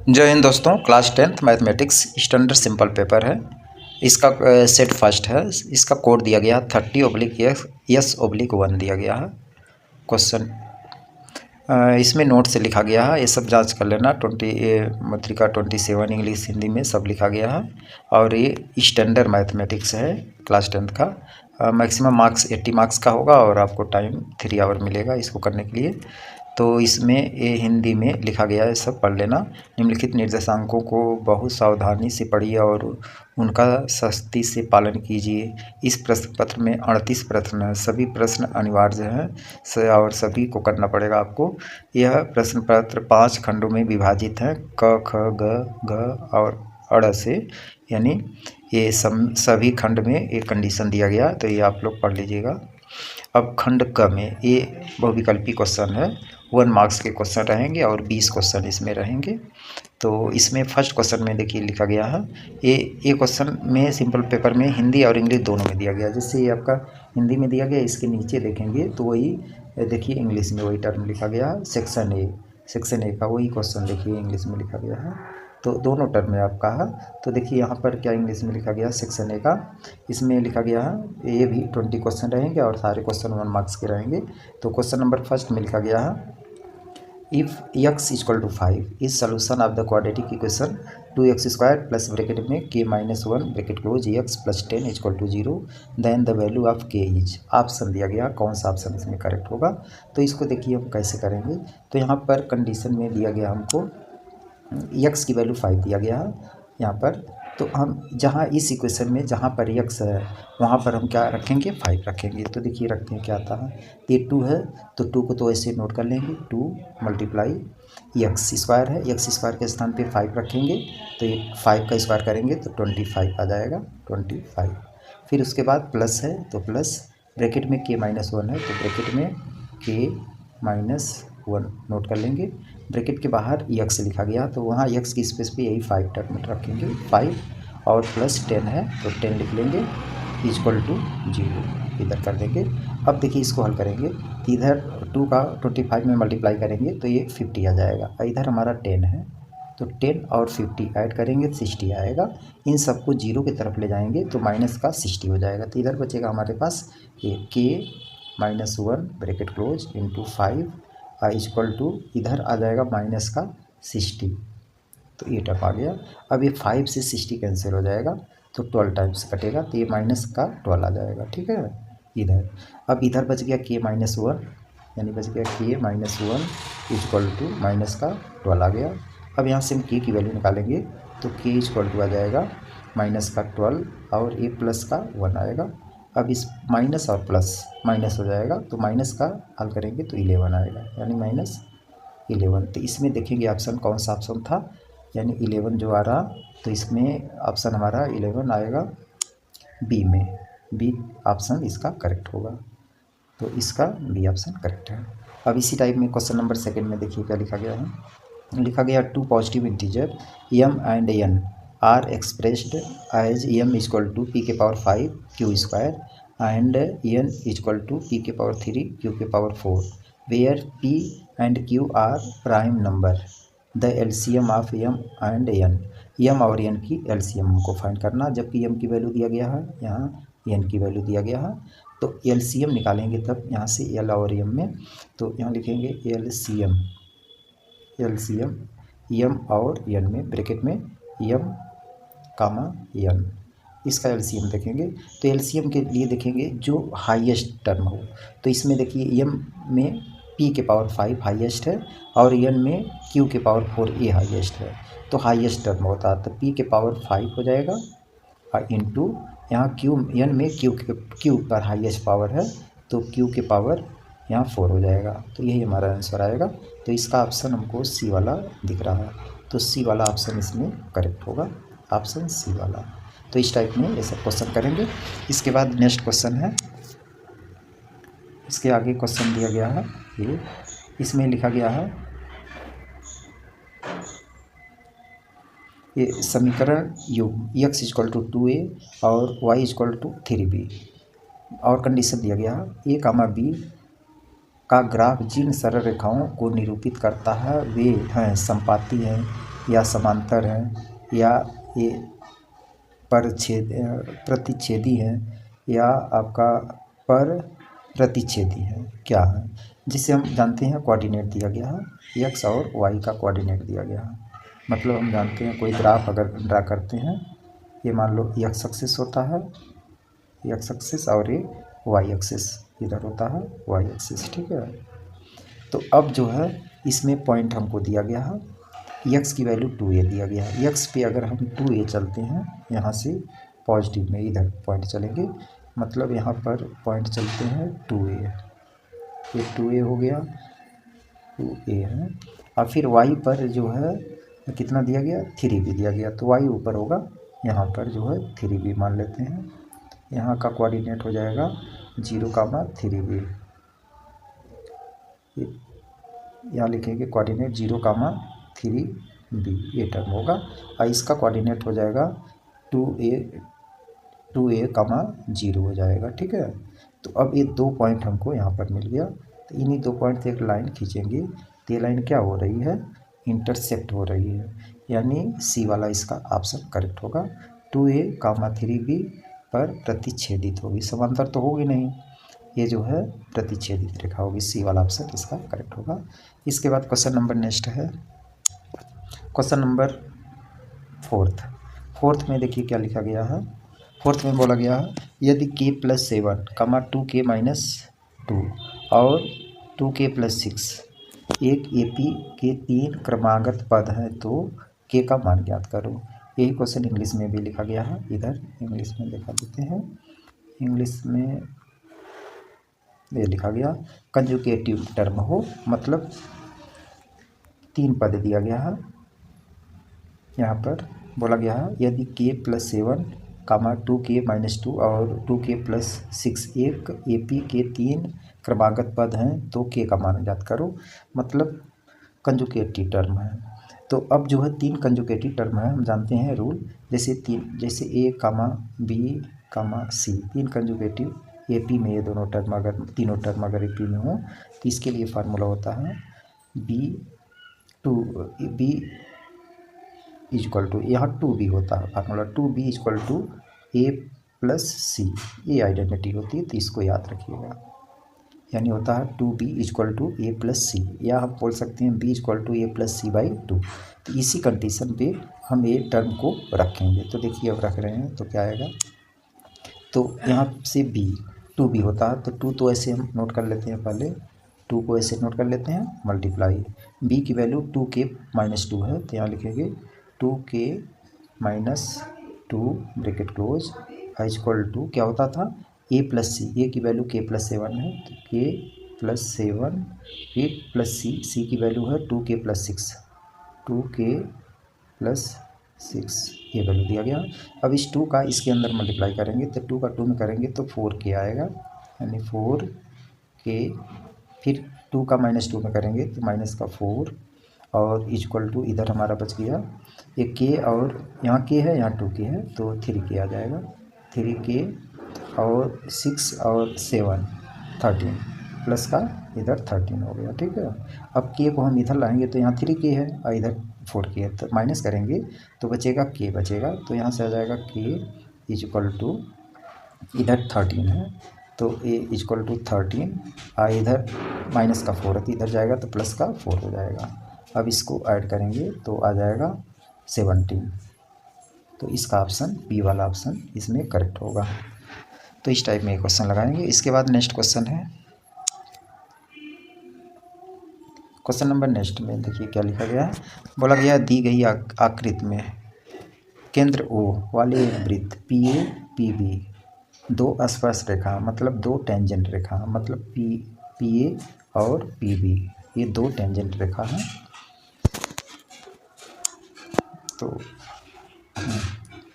जय हिंद दोस्तों। Class 10th mathematics standard simple paper है। इसका सेट फर्स्ट है। इसका कोड दिया गया 30/S/1 दिया गया है। क्वेश्चन इसमें नोट से लिखा गया है, ये सब जांच कर लेना। 20 मात्रिका 27 इंग्लिश हिंदी में सब लिखा गया है। और ये स्टैंडर्ड मैथमेटिक्स है क्लास 10th का। मैक्सिमम मार्क्स 80 मार्क्स का होगा और आपको टाइम 3 आवर मिलेगा इसको करने के लिए। तो इसमें ये हिंदी में लिखा गया है, सब पढ़ लेना। निम्नलिखित निर्देशांकों को बहुत सावधानी से पढ़िए और उनका सख्ती से पालन कीजिए। इस प्रश्न पत्र में 38 प्रश्न हैं, सभी प्रश्न अनिवार्य हैं और सभी को करना पड़ेगा आपको। यह प्रश्न पत्र 5 खंडों में विभाजित है, क ख ग घ और अड़ से, यानी ये सभी खंड में एक कंडीशन दिया गया, तो ये आप लोग पढ़ लीजिएगा। अब खंड क में ये बहुविकल्पी क्वेश्चन है, 1 मार्क्स के क्वेश्चन रहेंगे और 20 क्वेश्चन इसमें रहेंगे। तो इसमें फर्स्ट क्वेश्चन में देखिए लिखा गया है, ये क्वेश्चन में सिंपल पेपर में हिंदी और इंग्लिश दोनों में दिया गया। जैसे ये आपका हिंदी में दिया गया, इसके नीचे देखेंगे तो वही देखिए इंग्लिश में वही टर्म लिखा गया है। सेक्शन ए का वही क्वेश्चन देखिए इंग्लिश में लिखा गया है। तो दोनों टर्म में आपका है। तो देखिए यहाँ पर क्या इंग्लिश में लिखा गया, सेक्शन ए का इसमें लिखा गया है, ये भी 20 क्वेश्चन रहेंगे और सारे क्वेश्चन 1 मार्क्स के रहेंगे। तो क्वेश्चन नंबर फर्स्ट में लिखा गया है, if x = 5 is solution of the quadratic equation 2x² plus bracket में k-1 bracket close x + 10 = 0 then the value of k is. Option दिया गया, कौन सा ऑप्शन इसमें करेक्ट होगा। तो इसको देखिए हम कैसे करेंगे। तो यहाँ पर कंडीशन में दिया गया हमको x की वैल्यू 5 दिया गया है यहाँ पर। तो हम जहाँ इस इक्वेशन में जहाँ पर x है वहाँ पर हम क्या रखेंगे, 5 रखेंगे। तो देखिए रखते हैं क्या आता है, ये 2 है तो 2 को तो ऐसे नोट कर लेंगे, 2 × x² है, x² के स्थान पे 5 रखेंगे तो ये 5 का स्क्वायर करेंगे तो 25 आ जाएगा, 25। फिर उसके बाद प्लस है तो प्लस ब्रैकेट में k-1 है तो ब्रैकेट में k-1 नोट कर लेंगे। ब्रैकेट के बाहर x लिखा गया तो वहाँ x की स्पेस पे यही 5 टर्म रखेंगे, 5 और प्लस 10 है तो 10 लिख लेंगे = 0 इधर कर देंगे। अब देखिए इसको हल करेंगे तो इधर 2 का 25 में मल्टीप्लाई करेंगे तो ये 50 आ जाएगा। इधर हमारा 10 है तो 10 और 50 ऐड करेंगे 60 आएगा। इन सबको 0 की तरफ ले जाएंगे तो माइनस का 60 हो जाएगा। तो इधर बचेगा हमारे पास k-1 ब्रैकेट क्लोज × 5 = इधर आ जाएगा माइनस का 60, तो ये टर्म आ गया। अब ये 5 से 60 कैंसिल हो जाएगा तो 12 टाइम्स कटेगा तो ये माइनस का 12 आ जाएगा, ठीक है इधर। अब इधर बच गया k-1 यानी बच गया k-1 = माइनस का 12 आ गया। अब यहाँ से हम k की वैल्यू निकालेंगे तो k = आ जाएगा माइनस का 12 और a प्लस का 1 आएगा। अब इस माइनस और प्लस माइनस हो जाएगा तो माइनस का हल करेंगे तो 11 आएगा, यानी -11। तो इसमें देखेंगे ऑप्शन कौन सा ऑप्शन था, यानी 11 जो आ रहा, तो इसमें ऑप्शन हमारा 11 आएगा बी में, बी ऑप्शन इसका करेक्ट होगा। तो इसका बी ऑप्शन करेक्ट है। अब इसी टाइप में क्वेश्चन नंबर सेकंड में देखिए क्या लिखा गया है। लिखा गया 2 positive integer m and n are expressed as m = p⁵ q² and n = p⁵3 q⁴, where p and q are prime number. The LCM of m and n, m और n की LCM हमको find करना, जबकि m की value दिया गया है, यहाँ n की वैल्यू दिया गया है। तो LCM निकालेंगे तब यहाँ से l और m में, तो यहाँ लिखेंगे LCM m और n में ब्रैकेट में m, n, इसका LCM देखेंगे। तो LCM के लिए देखेंगे जो हाईएस्ट टर्म हो। तो इसमें देखिए m में p⁵ हाईएस्ट है और n में q⁴ a हाईएस्ट है, तो हाईएस्ट टर्म होता है तो p⁵ हो जाएगा इंटू यहाँ n में q पर हाईएस्ट पावर है तो q⁴ यहाँ 4 हो जाएगा। तो यही हमारा आंसर आएगा। तो इसका ऑप्शन हमको सी वाला दिख रहा है, तो सी वाला ऑप्शन इसमें करेक्ट होगा, ऑप्शन सी वाला। तो इस टाइप में ये सब क्वेश्चन करेंगे। इसके बाद नेक्स्ट क्वेश्चन है, इसके आगे क्वेश्चन दिया गया है ये, इसमें लिखा गया है ये समीकरण योग x = 2a और y = 3b और कंडीशन दिया गया है a, b का ग्राफ जिन सरल रेखाओं को निरूपित करता है वे हैं संपाती हैं या समांतर हैं या ये प्रतिच्छेदी है या आपका पर प्रतिच्छेदी है, क्या है, जिसे हम जानते हैं कोऑर्डिनेट दिया गया है एक्स और वाई का कोऑर्डिनेट दिया गया है। मतलब हम जानते हैं कोई ग्राफ अगर ड्रा करते हैं, ये मान लो एक्स एक्सिस होता है, एक्स एक्सिस, और ये वाई एक्सिस इधर होता है, वाई एक्सिस, ठीक है। तो अब जो है इसमें पॉइंट हमको दिया गया है, एक्स की वैल्यू 2a दिया गया है। एक्स पे अगर हम 2a चलते हैं, यहाँ से पॉजिटिव में इधर पॉइंट चलेंगे, मतलब यहाँ पर पॉइंट चलते हैं 2a, ये 2a हो गया, 2a है। और फिर y पर जो है कितना दिया गया, 3b दिया गया, तो y ऊपर होगा, यहाँ पर जो है 3b मान लेते हैं। यहाँ का कोऑर्डिनेट हो जाएगा 0,3b, यहाँ लिखेंगे कोऑर्डिनेट 0,3b, ये टर्म होगा। और इसका कोऑर्डिनेट हो जाएगा 2a,0 हो जाएगा, ठीक है। तो अब ये 2 पॉइंट हमको यहाँ पर मिल गया, तो इन्हीं 2 पॉइंट से एक लाइन खींचेंगे, तो ये लाइन क्या हो रही है, इंटरसेक्ट हो रही है, यानी सी वाला इसका ऑप्शन करेक्ट होगा। 2a,3b पर प्रतिच्छेदित होगी, समांतर तो होगी नहीं, ये जो है प्रतिच्छेदित रेखा होगी, सी वाला ऑप्शन इसका करेक्ट होगा। इसके बाद क्वेश्चन नंबर नेक्स्ट है क्वेश्चन नंबर 4th में देखिए क्या लिखा गया है। 4th में बोला गया है यदि k+7, 2k-2 और 2k+6 एक AP के 3 क्रमागत पद हैं तो k का मान ज्ञात करो। यही क्वेश्चन इंग्लिश में भी लिखा गया है, इधर इंग्लिश में दिखा देते हैं। इंग्लिश में ये लिखा गया कंजुगेटिव टर्म हो, मतलब 3 पद दिया गया है। यहाँ पर बोला गया है यदि k+7, 2k-2 और 2k+6 एक AP के 3 क्रमागत पद हैं तो k का मान ज्ञात करो, मतलब कंजुगेटिव टर्म है। तो अब जो है 3 कंजुगेटिव टर्म है, हम जानते हैं रूल, जैसे A, B, C, 3 conjugative AP में ये दोनों टर्म अगर तीनों टर्म अगर AP में हो तो इसके लिए फार्मूला होता है B इक्वल टू, यहाँ 2b होता है formula, 2b equal to A+C, ये आइडेंटिटी होती है, तो इसको याद रखिएगा, यानी होता है 2b इक्वल टू A+C, या हम बोल सकते हैं b इक्वल टू A+C/2। तो इसी कंडीशन पे हम ये टर्म को रखेंगे। तो देखिए अब रख रहे हैं तो क्या आएगा, तो यहाँ से b 2b होता है, तो 2 तो ऐसे हम नोट कर लेते हैं, पहले 2 को ऐसे नोट कर लेते हैं, मल्टीप्लाई b की वैल्यू 2k-2 है, तो यहाँ लिखेंगे 2k-2 bracket close equal to क्या होता था A+C, ए की वैल्यू k+7 है, तो k+7 A+C की वैल्यू है 2k+6 ये वैल्यू दिया गया। अब इस 2 का इसके अंदर मल्टीप्लाई करेंगे, तो 2 का 2 में करेंगे तो 4k आएगा, यानी 4k, फिर 2 का -2 में करेंगे तो -4 और इक्वल टू इधर हमारा बच गया ये k, और यहाँ k है, यहाँ 2k है, तो 3k आ जाएगा, 3k और 6 और 7 13 प्लस का इधर 13 हो गया, ठीक है। अब k को हम इधर लाएंगे तो यहाँ 3k है और इधर 4k है, तो माइनस करेंगे तो बचेगा k बचेगा, तो यहाँ से आ जाएगा k इक्वल टू इधर 13 है, तो a इक्वल टू 13 और इधर माइनस का 4 है, तो इधर जाएगा तो प्लस का 4 हो जाएगा। अब इसको ऐड करेंगे तो आ जाएगा 17, तो इसका ऑप्शन बी वाला ऑप्शन इसमें करेक्ट होगा। तो इस टाइप में क्वेश्चन लगाएंगे। इसके बाद नेक्स्ट क्वेश्चन है क्वेश्चन नंबर नेक्स्ट में देखिए क्या लिखा गया है। बोला गया दी गई आकृति में केंद्र O वाले एक वृत्त PA PB 2 स्पर्श रेखा, मतलब 2 टेंजेंट रेखा, मतलब PA और PB ये 2 टेंजेंट रेखा हैं। तो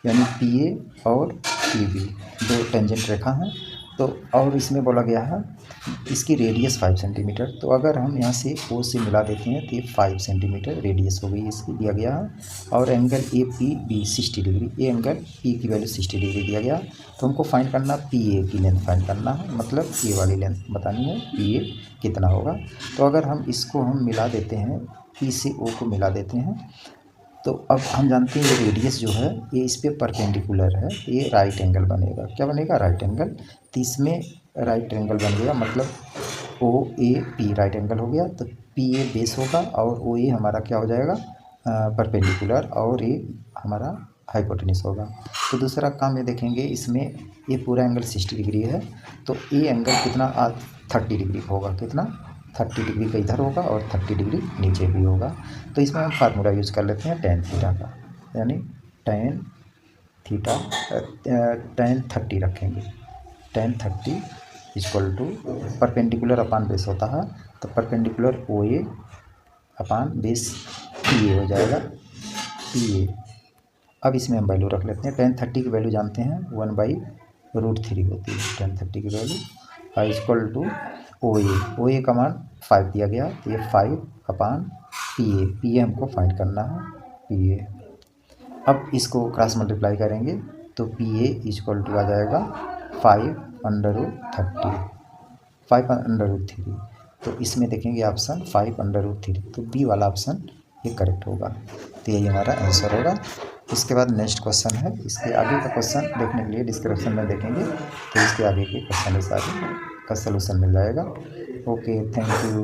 यानी PA और PB 2 टेंजेंट रेखा हैं। तो और इसमें बोला गया है इसकी रेडियस 5 सेंटीमीटर, तो अगर हम यहाँ से O से मिला देते हैं तो ये 5 सेंटीमीटर रेडियस हो गई इसकी, दिया गया है। और एंगल APB 60 डिग्री, ये एंगल P की वैल्यू 60 डिग्री दिया गया। तो हमको फाइंड करना PA की लेंथ फाइंड करना है, मतलब ये वाली लेंथ बतानी है PA कितना होगा। तो अगर हम इसको हम मिला देते हैं, P से O को मिला देते हैं तो अब हम जानते हैं ये रेडियस जो है ये इस पे परपेंडिकुलर है, ये राइट एंगल बनेगा। क्या बनेगा? Right angle. तो इसमें राइट एंगल बन गया, मतलब ओ ए पी राइट एंगल हो गया। तो पी ए बेस होगा और ओ ए हमारा क्या हो जाएगा? परपेंडिकुलर, और ये हमारा हाइपोटेन्यूस होगा। तो दूसरा काम ये देखेंगे, इसमें ये पूरा एंगल 60 डिग्री है, तो ये एंगल कितना 30 डिग्री होगा। कितना? 30 डिग्री का इधर होगा और 30 डिग्री नीचे भी होगा। तो इसमें हम फार्मूला यूज़ कर लेते हैं टेन थीटा का, यानी टेन थीटा टेन 30 रखेंगे। Tan 30 equal to perpendicular upon base होता है, तो perpendicular O A upon base P A हो जाएगा, पी ए। अब इसमें हम वैल्यू रख लेते हैं। टेन 30 की वैल्यू जानते हैं 1/√3 होती है टेन 30 की वैल्यू, और इक्वल टू ओ ए का मान 5 दिया गया, तो ये 5 अपान पी ए हमको फाइंड करना है, पी ए। अब इसको क्रॉस मल्टीप्लाई करेंगे तो पी ए इक्वल टू आ जाएगा 5/30, 5/√3। तो इसमें देखेंगे ऑप्शन 5/√3, तो बी वाला ऑप्शन ये करेक्ट होगा। तो यही हमारा आंसर होगा। इसके बाद नेक्स्ट क्वेश्चन है, इसके आगे का क्वेश्चन देखने के लिए डिस्क्रिप्शन में देखेंगे, तो इसके आगे के क्वेश्चन सारे का सलूशन मिल जाएगा। Okay, thank you.